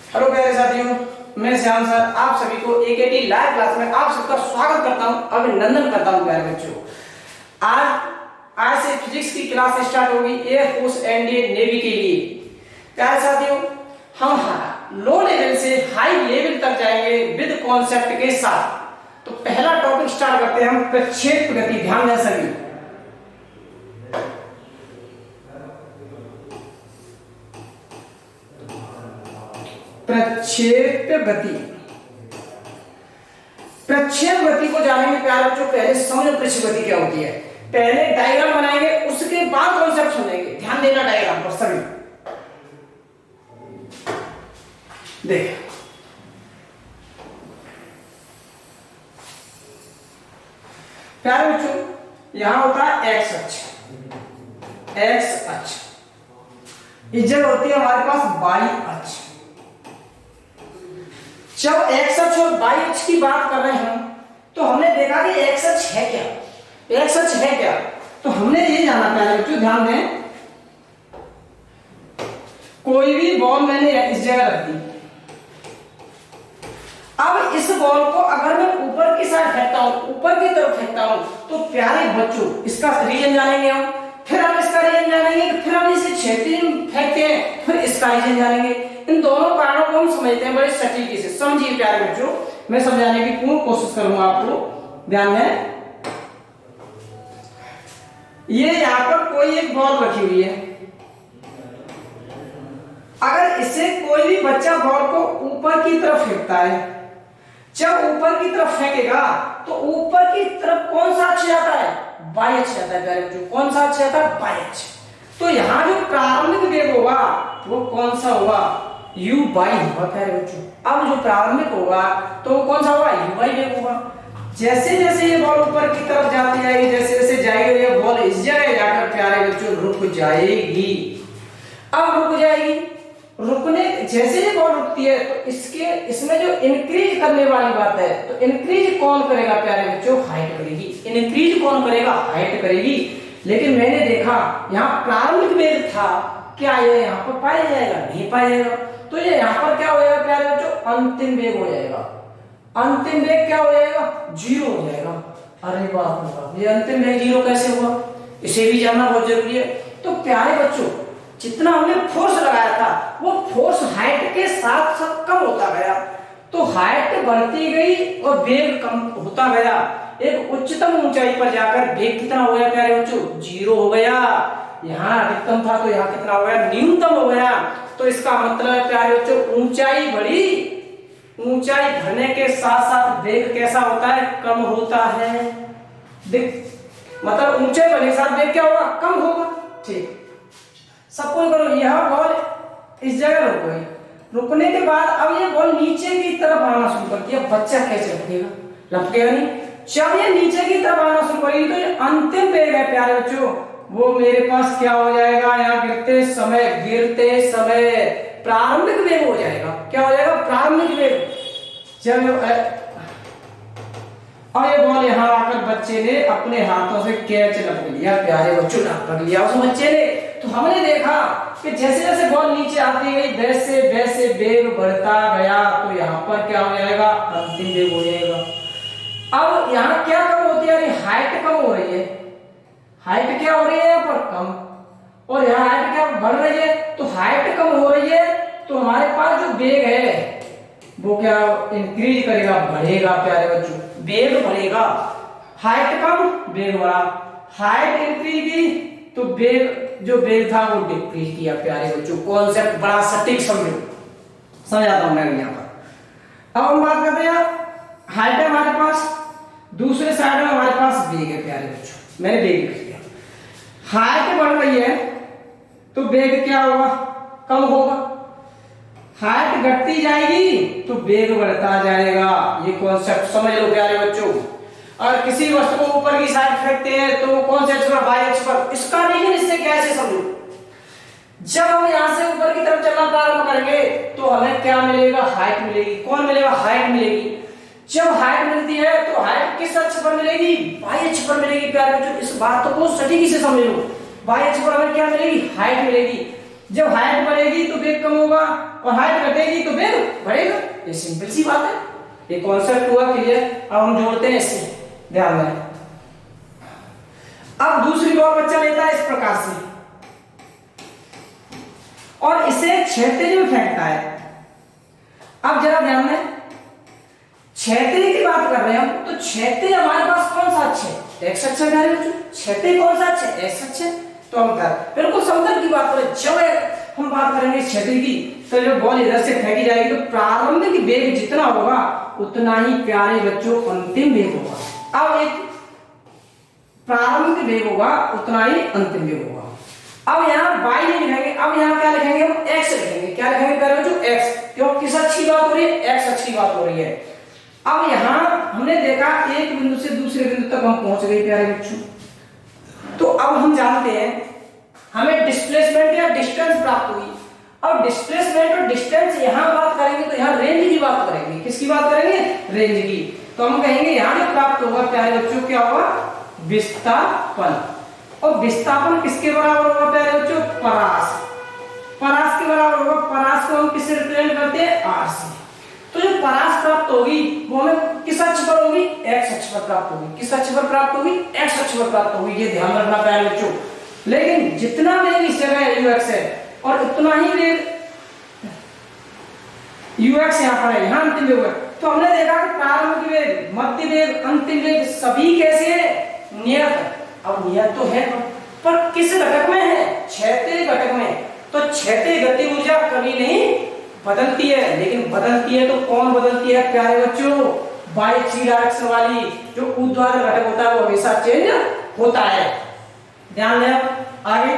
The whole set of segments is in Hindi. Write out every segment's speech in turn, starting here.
हेलो प्यारे साथियों, मैं श्याम सर आप सभी को एकेटी लाइव क्लास में आप सबका स्वागत करता हूं, अभिनंदन करता हूं प्यारे बच्चों। आज से फिजिक्स की क्लास स्टार्ट होगी एयरफोर्स एनडीए नेवी के लिए। प्यारे साथियों, हम लो लेवल से हाई लेवल तक जाएंगे विद कॉन्सेप्ट के साथ। तो पहला टॉपिक स्टार्ट करते हैं हम प्रक्षेप गति। ध्यान दें सभी, प्रक्षेप गति। प्रक्षेप गति को जानेंगे प्यारे बच्चों, पहले समझो प्रक्षेप गति क्या होती है। पहले डायग्राम बनाएंगे, उसके बाद कॉन्सेप्ट समझेंगे। ध्यान देना डायग्राम पर सभी। देख, प्यारे बच्चों, यहां होता है एक्स अक्ष, एक्स अक्ष। इस जगह होती है हमारे पास वाई अक्ष। जब एक्स अक्ष और वाई अक्ष की बात कर रहे हैं हम, तो हमने देखा कि एक्स अक्ष है क्या, एक्स अक्ष है क्या। तो हमने ये जाना पहले बच्चों, ध्यान दें, कोई भी बॉल मैंने इस जगह रख दी। अब इस बॉल को अगर मैं ऊपर की साइड फेंकता हूं, ऊपर की तरफ फेंकता हूं, तो प्यारे बच्चों इसका रीजन जानेंगे हम, फिर हम इसका रीजन जानेंगे, फिर हम इसे क्षैतिज फेंकते हैं, फिर इसका रीजन जानेंगे। इन दोनों कारणों को हम समझते हैं बड़े सटीकी से। समझिए प्यारे बच्चों, मैं समझाने की पूर्ण कोशिश करूंगा आपको। ध्यान दें, ये यहां पर कोई एक बॉल रखी हुई है। अगर इसे कोई भी बच्चा बॉल को ऊपर की तरफ फेंकता है, जब ऊपर की तरफ फेंकेगा तो ऊपर की तरफ कौन सा अक्ष आता है? वाई अक्ष आता है प्यारे बच्चों। कौन सा अक्ष आता है? वाई अक्ष। तो यहां जो प्रारंभिक वेग होगा वो कौन सा होगा? u बाई होगा प्यारे बच्चों। अब जो प्रारंभिक होगा तो वो कौन सा होगा? u बाई वेग होगा। जैसे जैसे ये बॉल ऊपर की तरफ जाती जाएगी, जैसे जैसे जाएगी, ये बॉल इस जगह जाकर प्यारे बच्चों रुक जाएगी। अब रुक जाएगी, रुकने जैसे ये बॉल रुकती है तो इसमें जो इंक्रीज करने वाली बात है, तो इंक्रीज कौन करेगा प्यारे बच्चों? हाइट करेगी। इंक्रीज कौन करेगा? हाइट करेगी। लेकिन मैंने देखा यहाँ प्रारंभिक वेग था, क्या ये यहाँ पर पाया जाएगा? नहीं पाया जाएगा। तो ये यहाँ पर क्या हो जाएगा प्यारे बच्चों? अंतिम वेग हो जाएगा। अंतिम वेग क्या हो जाएगा? जीरो हो जाएगा। अरे बाप रे बाप, ये अंतिम वेग जीरो कैसे हुआ? इसे भी जानना बहुत जरूरी है। तो प्यारे बच्चों, जितना हमने फोर्स लगाया था वो फोर्स हाइट के साथ साथ कम होता गया। तो हाइट बढ़ती गई और वेग कम होता गया। एक उच्चतम ऊंचाई पर जाकर वेग कितना हो गया प्यारे बच्चों? जीरो हो गया। यहाँ अधिकतम था तो यहाँ कितना हो गया? न्यूनतम हो गया। तो इसका मतलब है प्यारे बच्चों, ऊंचाई बढ़ी, ऊंचाई बढ़ने के साथ साथ वेग कैसा होता है? कम होता है। देख, मतलब ऊंचाई बढ़ने के साथ वेग क्या होगा? कम होगा। ठीक, सपोज करो यह बॉल इस जगह रुक गई। रुकने के बाद अब ये बॉल नीचे की तरफ आना शुरू करती है। बच्चा कैसे लपकेगा? लपकेगा नहीं। जब ये नीचे की तरफ आना शुरू करेगी तो ये अंतिम वेग है प्यारे बच्चों, वो मेरे पास क्या हो जाएगा? यहाँ गिरते समय प्रारंभिक वेग हो जाएगा। क्या हो जाएगा? प्रारंभिक वेग। जब और ये बॉल यहाँ आकर बच्चे ने अपने हाथों से कैच लपक लिया प्यारे बच्चों, लपक लिया उस बच्चे ने। तो हमने देखा कि जैसे जैसे बॉल नीचे आती गई वैसे वैसे वेग बढ़ता गया। तो यहाँ पर क्या हो जाएगा? अंतिम वेग हो जाएगा। अब यहाँ क्या कम होती है? हाइट कम हो रही है। हाइट क्या हो रही है? यहाँ पर कम, और यहाँ हाइट क्या बढ़ रही है? तो हाइट कम हो रही है, तो हमारे पास जो वेग है वो क्या इंक्रीज करेगा? बढ़ेगा प्यारे बच्चों, वेग बढ़ेगा। हाइट कम, वेग बढ़ा। हाइट इंक्रीज की तो वेग, जो वेग था वो डिक्रीज किया प्यारे बच्चों। कॉन्सेप्ट बड़ा सटीक समझाता हूं मैं यहाँ पर। अब हम बात करते हैं, हाइट है हमारे पास, दूसरे साइड में हमारे पास वेग है प्यारे बच्चों। मैंने वेग लिख दिया। हाइट बढ़ रही है तो वेग क्या होगा? कम होगा। हाइट घटती जाएगी तो वेग बढ़ता जाएगा। ये कॉन्सेप्ट समझ लो प्यारे बच्चों। अगर किसी वस्तु को ऊपर की साइड फेंकते हैं तो वो कौन से अक्ष पर? वाई अक्ष पर। इसका रीजन इससे कैसे समझो? जब हम यहां से ऊपर की तरफ चलना प्रारंभ करेंगे तो हमें क्या मिलेगा? हाइट मिलेगी। कौन मिलेगा? हाइट मिलेगी। जब हाइट मिलती है तो हाइट किस अक्ष पर मिलेगी? वाई अक्ष पर मिलेगी प्यारे बच्चों। इस बात को सटीक से समझ लो। वाई अक्ष पर हमें क्या मिलेगी? हाइट मिलेगी। जब हाइट बढ़ेगी तो वेग कम होगा और हाइट घटेगी तो वेग बढ़ेगा। ये सिंपल सी बात है, ये कॉन्सेप्ट हुआ क्लियर। अब हम जोड़ते हैं इससे, ध्यान दें। अब दूसरी बॉल बच्चा लेता है इस प्रकार से और इसे क्षैतिज में फेंकता है। अब जरा ध्यान दें, क्षैतिज की बात कर रहे हैं हम, तो क्षैतिज हमारे पास कौन सा अक्ष है? एक्स अक्ष है बच्चों। क्षैतिज कौन सा अक्ष है? एक्स अक्ष है। तो हम बिल्कुल समतल की बात करें, जब हम बात करेंगे क्षैतिज की, तो जो बॉल इधर से फेंकी जाएगी तो प्रारंभिक वेग जितना होगा उतना ही प्यारे बच्चों अंतिम वेग होगा। अब एक प्रारंभिक वेग होगा उतना ही अंतिम वेग होगा। अब यहाँ y नहीं लिखेंगे, अब यहाँ क्या लिखेंगे हम? x लिखेंगे। क्या लिखेंगे प्यारे बच्चों? x। क्यों? किस अक्ष की बात हो रही है? x अक्ष की बात हो रही है। अब यहाँ हमने देखा एक बिंदु से दूसरे बिंदु तक हम पहुंच गए प्यारे बच्चों। तो अब हम जानते हैं हमें डिस्प्लेसमेंट या डिस्टेंस प्राप्त हुई। अब डिस्प्लेसमेंट और डिस्टेंस यहाँ बात करेंगे तो यहाँ रेंज की बात करेंगे। किसकी बात करेंगे? रेंज की। तो हम कहेंगे यहाँ जो प्राप्त होगा प्यारे बच्चों क्या होगा? विस्थापन। और विस्थापन किसके बराबर होगा प्यारे बच्चों? परास। परास के बराबर होगा। परास को हम किससे रिप्रेजेंट करते हैं? r से। तो जो परास प्राप्त होगी वो हमें किस अक्ष पर होगी? x अक्ष पर प्राप्त होगी। किस अक्ष पर प्राप्त होगी? x अक्ष पर प्राप्त होगी। ये ध्यान रखना प्यारे बच्चों। लेकिन जितना वेग इस जगह ux है और उतना ही वेग ux यहाँ पर है, यहाँ अंतिम वेग है। तो हमने देखा कि प्रारंभिक वेग, मध्य वेग, अंतिम वेग सभी कैसे है? नियत। अब नियत तो है पर किस घटक में है? क्षैतिज घटक में। तो क्षैतिज गति ऊर्जा कभी नहीं बदलती है, लेकिन बदलती है तो कौन बदलती है प्यारे बच्चों? बाई एक्सिस डायरेक्शन वाली जो ऊर्ध्वाधर घटक होता है वो हमेशा चेंज होता है। ध्यान दें। आगे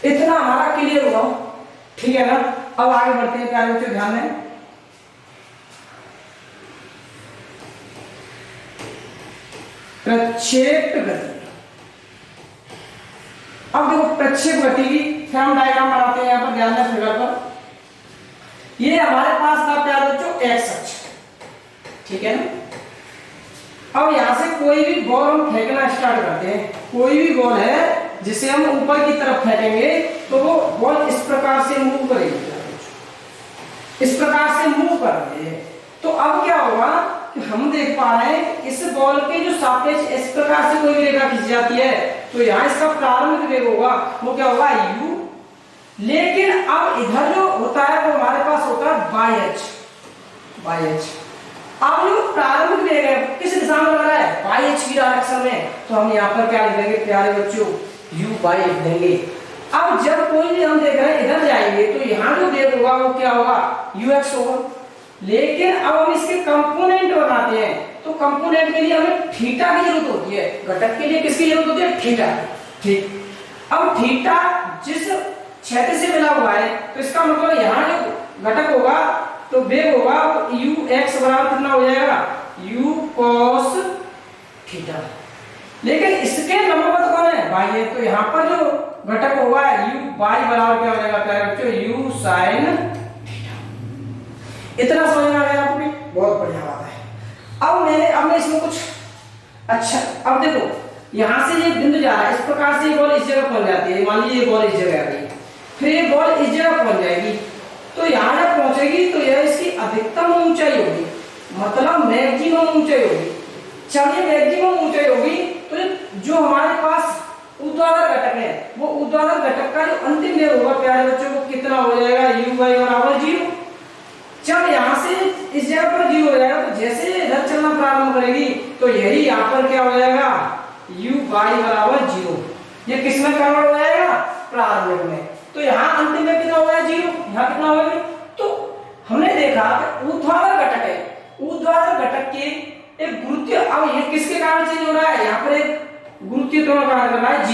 इतना हमारा क्लियर हुआ, ठीक है ना? अब आगे बढ़ते हैं प्यारे बच्चों, ध्यान दें। प्रक्षेप गति। अब देखो प्रक्षेप गति की फिर हम डायग्राम बनाते हैं। यहाँ पर ध्यान दें फिगर पर। ये हमारे पास था प्यारे बच्चों एक्स अक्ष, ठीक है ना? अब यहां से कोई भी बॉल हम फेंकना स्टार्ट करते हैं। कोई भी बॉल है जिसे हम ऊपर की तरफ फेंकेंगे तो वो बॉल इस प्रकार से मूव करेगी, इस प्रकार से मूव कर रही है। तो अब क्या होगा कि हम देख पा रहे हैं इस बॉल के जो सापेक्ष इस प्रकार से कोई भी रेखा खींच जाती है तो यहाँ इसका प्रारंभिक वेग होगा वो क्या होगा? u। लेकिन अब इधर जो होता है वो हमारे पास होता है बाई एच। अब जो प्रारंभिक वेग है किस दिशा में लग रहा है? बाई एच की डायरेक्शन में। तो हम यहाँ पर क्या लिख देंगे प्यारे बच्चों? u बाई लिख देंगे। अब जब कोई भी हम देख रहे हैं इधर जाएंगे तो यहाँ जो वेग होगा वो क्या होगा? ux होगा। लेकिन अब हम इसके कंपोनेंट बनाते हैं तो कंपोनेंट के लिए हमें थीटा की जरूरत होती है। घटक के लिए किसकी जरूरत होती है? थीटा। ठीक। अब थीटा जिस क्षैतिज से मिला हुआ है तो इसका मतलब यहाँ जो घटक होगा तो वेग होगा ux बराबर कितना हो जाएगा? u cos theta. लेकिन इसके लंबवत कौन है? y है। तो यहाँ पर जो घटक होगा u y बराबर क्या हो जाएगा प्यारे बच्चों? u sin theta. इतना समझ में आ गया आपको? बहुत बढ़िया बात है। अब मैं इसमें कुछ अच्छा, अब देखो यहाँ से ये बिंदु जा रहा है, इस प्रकार से ये बॉल इस जगह पहुंच जाती है। मान लीजिए ये बॉल इस जगह आ गई, फिर ये बॉल इस जगह पहुंच जाएगी। तो यहाँ जब पहुंचेगी तो यह इसकी अधिकतम ऊंचाई होगी, मतलब मैक्सिमम ऊंचाई होगी। चलिए मैक्सिमम ऊंचाई होगी तो जो हमारे पास ऊर्ध्वाधर घटक है वो ऊर्ध्वाधर घटक का जो अंतिम वेग होगा प्यारे बच्चों वो कितना हो जाएगा? u y बराबर 0। जब यहाँ से इस जगह पर 0 हो जाएगा तो जैसे इधर चलना प्रारंभ करेगी तो यही यहाँ पर क्या हो जाएगा? u y बराबर 0। ये किस में कन्वर्ट हो जाएगा? प्रारंभिक में। तो यहाँ अंतिम में कितना होगा? 0। यहाँ कितना होगा? तो हमने देखा ऊर्ध्वाधर घटक है, ऊर्ध्वाधर घटक के एक गुरुत्वीय, अब ये किसके कारण चेंज हो रहा है? यहाँ पर एक गुरुत्वीय त्वरण कार्य कर रहा है g,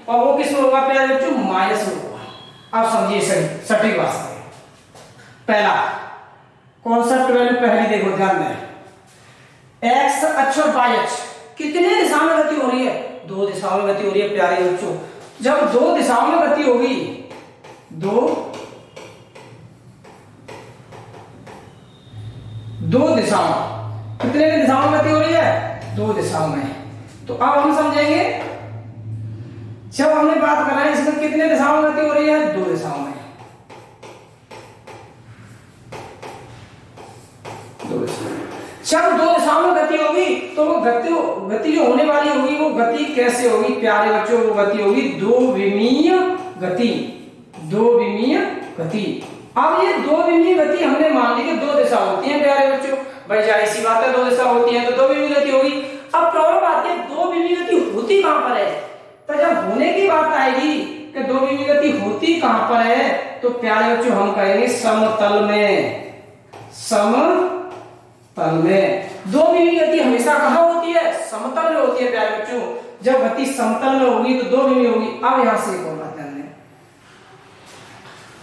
और वो किस में होगा प्यारे बच्चों? माइनस में होगा। अब समझिए सटीक वास्तव में। पहला कॉन्सेप्ट वैल्यू पहली देखो, ध्यान दें। एक्स अक्ष और वाई अक्ष कितने दिशा में गति हो रही है? 2 दिशाओं में गति हो रही है प्यारे बच्चों। जब 2 दिशाओं में गति होगी, 2 दिशाओं, कितने की दिशाओं में गति हो रही है? दो दिशाओं में। तो अब हम समझेंगे, जब हमने बात कर रहे हैं इसमें कितने दिशाओं में गति हो रही है, दो दिशाओं में, दो दिशाओं में। जब दो दिशाओं में गति होगी तो वो गति जो होने वाली होगी वो गति कैसे होगी प्यारे बच्चों, वो गति होगी दो विमीय गति, दो विमीय गति। अब ये दो विमीय गति हमने मान ली कि दो दिशा होती है प्यारे बच्चों, भाई जाहिर सी बात है दो दिशा होती है तो दो विमीय गति होगी। अब प्रॉब्लम आती है दो विमीय गति होती कहां पर है, तो जब होने की बात आएगी कि दो विमीय गति होती कहां पर है, तो प्यारे बच्चों हम कहेंगे समतल में, समतल में। दो विमीय गति हमेशा कहां होती है, समतल में होती है प्यारे बच्चों। जब गति समतल में होगी तो दो विमीय होगी। अब यहां से एक और बात ध्यान दें,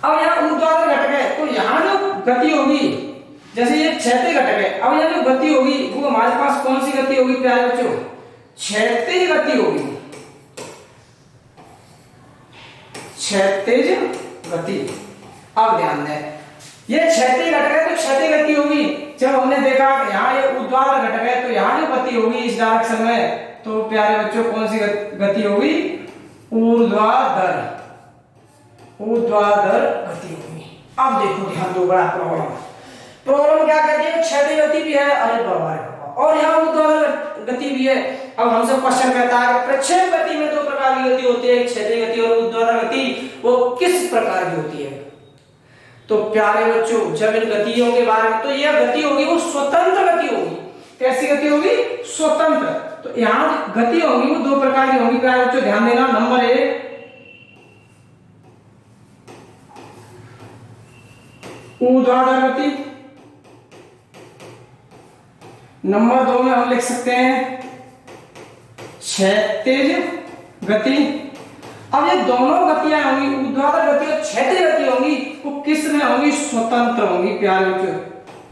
अब यहाँ ऊर्ध्वाधर घटक है तो यहाँ जो गति होगी, जैसे ये क्षैतिज घटक है, अब यहाँ जो गति होगी वो हमारे पास कौन सी गति होगी प्यारे बच्चों, क्षैतिज गति होगी, क्षैतिज गति। अब ध्यान दें, ये क्षैतिज घटक है तो क्षैतिज गति होगी। जब हमने देखा यहाँ ये ऊर्ध्वाधर घटक है तो यहाँ जो गति होगी इस डायरेक्शन में, तो प्यारे बच्चों कौन सी गति होगी, ऊर्ध्वाधर, ऊर्ध्वाधर गति होगी। अब देखो ध्यान दो, बड़ा प्रॉब्लम, प्रॉब्लम क्या कहती है, क्षैतिज गति भी है, अरे बाबा, और यहाँ ऊर्ध्वाधर गति भी है। अब हमसे क्वेश्चन कहता है प्रक्षेप गति में दो प्रकार की गति होती है, क्षैतिज गति और ऊर्ध्वाधर गति, वो किस प्रकार की होती है। तो प्यारे बच्चों जब इन गतियों के बारे में, तो यह गति होगी वो स्वतंत्र गति होगी। कैसी गति होगी, स्वतंत्र। तो यहाँ गति होगी वो दो प्रकार की होगी प्यारे बच्चों, ध्यान देना। नंबर एक ऊर्ध्वाधर गति, नंबर दो में हम लिख सकते हैं क्षैतिज गति। अब ये दोनों गतियां होंगी, ऊर्ध्वाधर गति और क्षैतिज गति होंगी, वो किस में होंगी, स्वतंत्र होंगी प्यारे बच्चों।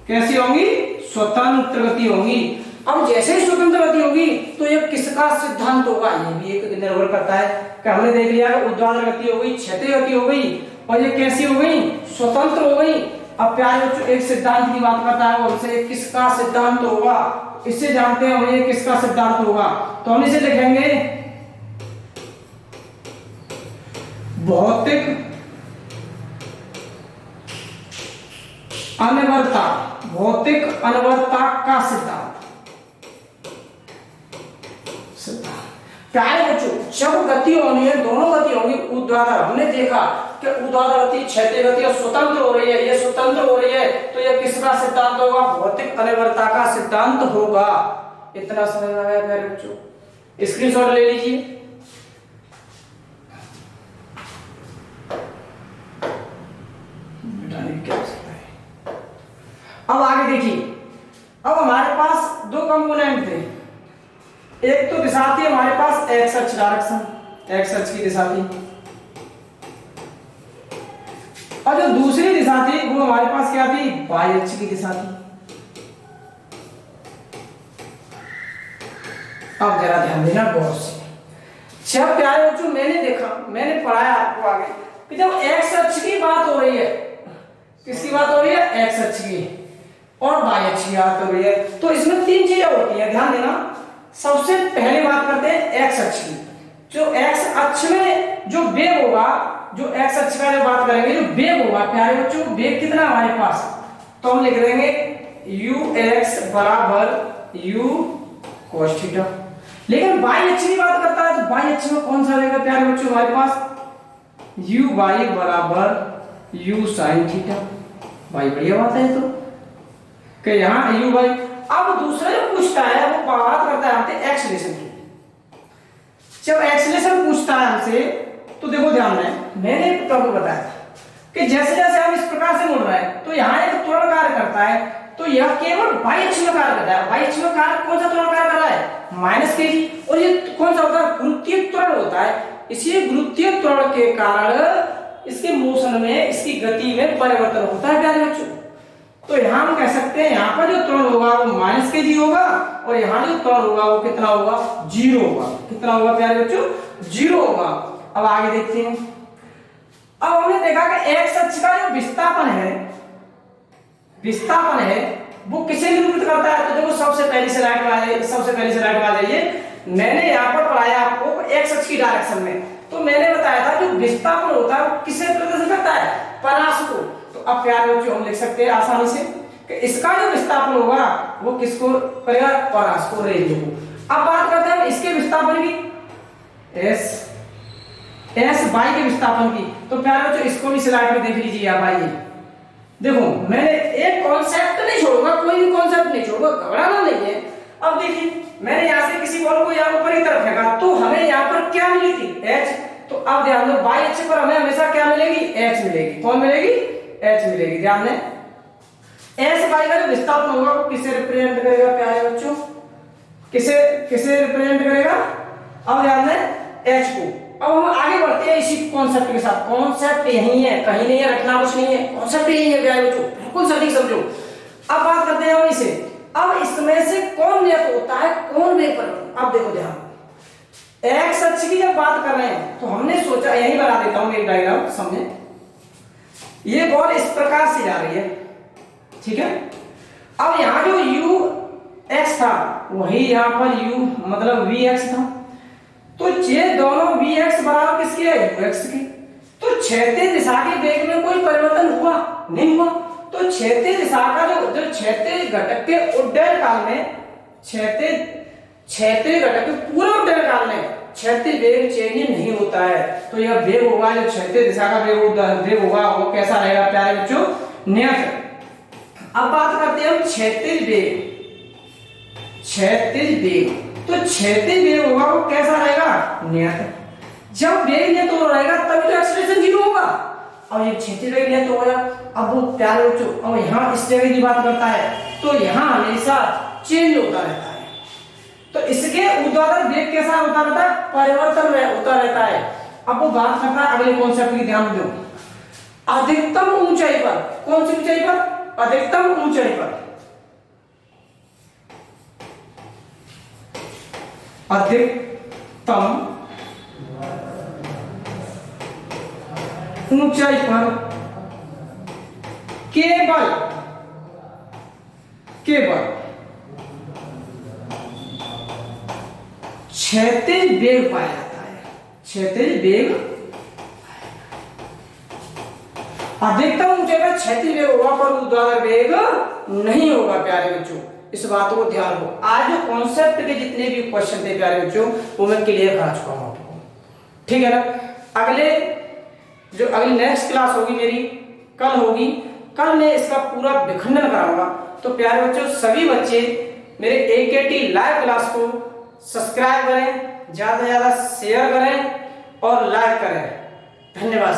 कैसी होंगी, स्वतंत्र गति होंगी। अब जैसे ही स्वतंत्र गति होगी तो ये किसका सिद्धांत होगा, ये भी एक निर्भर करता है कि हमने देख लिया ऊर्ध्वाधर गति हो गई, क्षैतिज गति हो गई, और ये कैसी हो गई, स्वतंत्र हो गई। अब प्यारे बच्चों एक सिद्धांत की बात करता है, वो हमसे किसका सिद्धांत होगा, इससे जानते हैं हम ये किसका सिद्धांत होगा। तो हम इसे लिखेंगे भौतिक अनिवार्यता, भौतिक अनिवार्यता का सिद्धांत। प्यारे बच्चों जब गति होनी है, दोनों गति होगी ऊर्ध्वाधर, हमने देखा कि ऊर्ध्वाधर गति क्षैतिज गति और स्वतंत्र हो रही है, ये स्वतंत्र हो रही है, तो ये किसका सिद्धांत होगा, भौतिक अनिवार्यता का सिद्धांत होगा। इतना समझ में आया प्यारे बच्चों, स्क्रीनशॉट ले लीजिए। अब आगे देखिए, अब हमारे पास दो कंपोनेंट थे, एक तो दिशा थी हमारे पास एक्स अक्ष डायरेक्शन, एक्स अक्ष की दिशा थी, और जो दूसरी दिशा थी वो हमारे पास क्या थी, वाई अक्ष की दिशा थी। अब जरा ध्यान देना गौर से, जब प्यारे बच्चों मैंने देखा, मैंने पढ़ाया आपको आगे कि जब एक्स अक्ष की बात हो रही है, किसकी बात हो रही है, एक्स अक्ष की, और वाई अक्ष की बात हो रही है, तो इसमें तीन चीजें होती है, ध्यान देना। सबसे पहले बात करते हैं एक्स अक्ष की। जो एक्स अक्ष में जो वेग होगा, जो एक्स अक्ष का जो बात करेंगे, जो वेग होगा प्यारे बच्चों, वेग कितना हमारे पास, तो हम लिख देंगे यू एक्स बराबर यू कोस थीटा। लेकिन वाई अक्ष की बात करता है तो वाई अक्ष में कौन सा रहेगा प्यारे बच्चों, हमारे पास यू वाई बराबर यू साइन थीटा। भाई बढ़िया बात है तो कि यहाँ यू वाई। अब दूसरा जो पूछता है वो बात करता है हमसे एक्सेलरेशन की। जब एक्सेलरेशन पूछता है हमसे तो देखो ध्यान में, मैंने एक टॉपिक बताया कि जैसे जैसे हम इस प्रकार से मुड़ रहे हैं तो यहाँ एक त्वरण कार्य करता है, तो यह केवल वाई अक्ष में कार्य करता है। वाई अक्ष में कार्य कौन सा त्वरण कार्य कर रहा है, माइनस के जी, और ये कौन सा होता है, गुरुत्वीय त्वरण होता है। इसी गुरुत्वीय त्वरण के कारण इसके मोशन में, इसकी गति में परिवर्तन होता है प्यारे बच्चों। तो यहां हम कह सकते हैं यहाँ पर जो त्वरण होगा वो माइनस के जी होगा, और यहाँ जो त्वरण होगा वो कितना होगा, जीरो होगा। कितना होगा प्यारे बच्चों, जीरो होगा। अब आगे देखते हैं। अब हमने देखा कि एक्स अक्ष का जो विस्थापन है, वो किसे निरूपित करता है? तो देखो सबसे पहली स्लाइड में आ जाइए। मैंने यहाँ पर पढ़ाया आपको एक्स अक्ष की डायरेक्शन में, तो मैंने बताया था कि विस्थापन होता है वो किसे प्रदर्शित करता है? परास को। तो अब प्यारे बच्चों हम लिख सकते हैं आसानी से कि इसका जो विस्थापन होगा वो किसको करेगा? परास को, रेंज को। अब बात करते हैं इसके विस्थापन की, एस बाई के विस्थापन की। तो प्यारे बच्चों इसको भी स्लाइड में देख लीजिए आप। आइए देखो, मैंने एक कॉन्सेप्ट नहीं छोड़ूंगा, कोई भी कॉन्सेप्ट नहीं छोड़ूंगा, घबराना नहीं है। अब देखिए, मैंने यहां से किसी बॉल को यहां ऊपर की तरफ फेंका तो हमें यहां पर क्या मिली थी? एच। तो अब ध्यान दो, बाई अक्ष पर हमें हमेशा क्या मिलेगी? एच मिलेगी। कौन मिलेगी? एच मिलेगी। ध्यान दें, एस बाई का जो विस्थापन होगा वो किसे रिप्रेजेंट करेगा प्यारे बच्चों? किसे रिप्रेजेंट करेगा? अब ध्यान दें, एच को। अब हम आगे बढ़ते हैं इसी कॉन्सेप्ट के साथ। कॉन्सेप्ट यही है, कहीं नहीं है, रखना कुछ नहीं है, कॉन्सेप्ट यही है प्यारे बच्चों, बिल्कुल सटीक समझो। अब बात करते हैं हम इसे। अब इसमें से कौन नियत होता है, कौन वेग परिवर्तन? अब देखो ध्यान, एक्स अक्ष की जब बात कर रहे हैं तो हमने सोचा, यही बना देता हूं एक डायग्राम, समझे। ये बॉल इस प्रकार से जा रही है, ठीक है। अब यहां जो यू एक्स था वही यहां पर यू मतलब वी एक्स था। तो ये दोनों वी एक्स बराबर किसके है? यू एक्स के। तो क्षैतिज दिशा के वेग में कोई परिवर्तन हुआ? नहीं हुआ। तो क्षैतिज दिशा का जो क्षैतिज घटक के उड्डयन काल में, क्षैतिज घटक के पूरे उड्डयन काल में क्षैतिज वेग चेंज नहीं होता है। तो यह वेग होगा, जो क्षैतिज दिशा का वेग होगा वो कैसा रहेगा प्यारे बच्चों? नियत। अब बात करते हैं हम क्षैतिज वेग। तो क्षैतिज वेग होगा वो कैसा रहेगा? नियत। जब वेग नियत हो रहेगा तभी तो एक्सीलरेशन 0 होगा। अब ये क्षैतिज वेग नियत हो गया। अब वो प्यारे बच्चों, अब यहाँ इस जगह की बात करता है तो यहाँ हमेशा चेंज होता रहता है। तो इसके ऊर्ध्वाधर वेग कैसा होता रहता है? परिवर्तन होता रहता है। अब वो बात करता है अगले कॉन्सेप्ट की, ध्यान दो। अधिकतम ऊंचाई पर, कौन सी ऊंचाई पर? अधिकतम ऊंचाई पर, अधिकतम ऊंचाई पर केवल क्षैतिज वेग पाया जाता है। क्षैतिज वेग, अधिकतम ऊंचाई पर क्षैतिज वेग होगा पर ऊर्ध्वाधर वेग नहीं होगा प्यारे बच्चों, इस बात को ध्यान रखो। आज जो कॉन्सेप्ट के जितने भी क्वेश्चन थे प्यारे बच्चों वो मैं क्लियर करा चुका हूं आपको, ठीक है ना। अगली नेक्स्ट क्लास होगी मेरी, कल होगी, कल मैं इसका पूरा विखंडन कराऊंगा। तो प्यारे बच्चों, सभी बच्चे मेरे AKT लाइव क्लास को सब्सक्राइब करें, ज्यादा से ज्यादा शेयर करें और लाइक करें। धन्यवाद।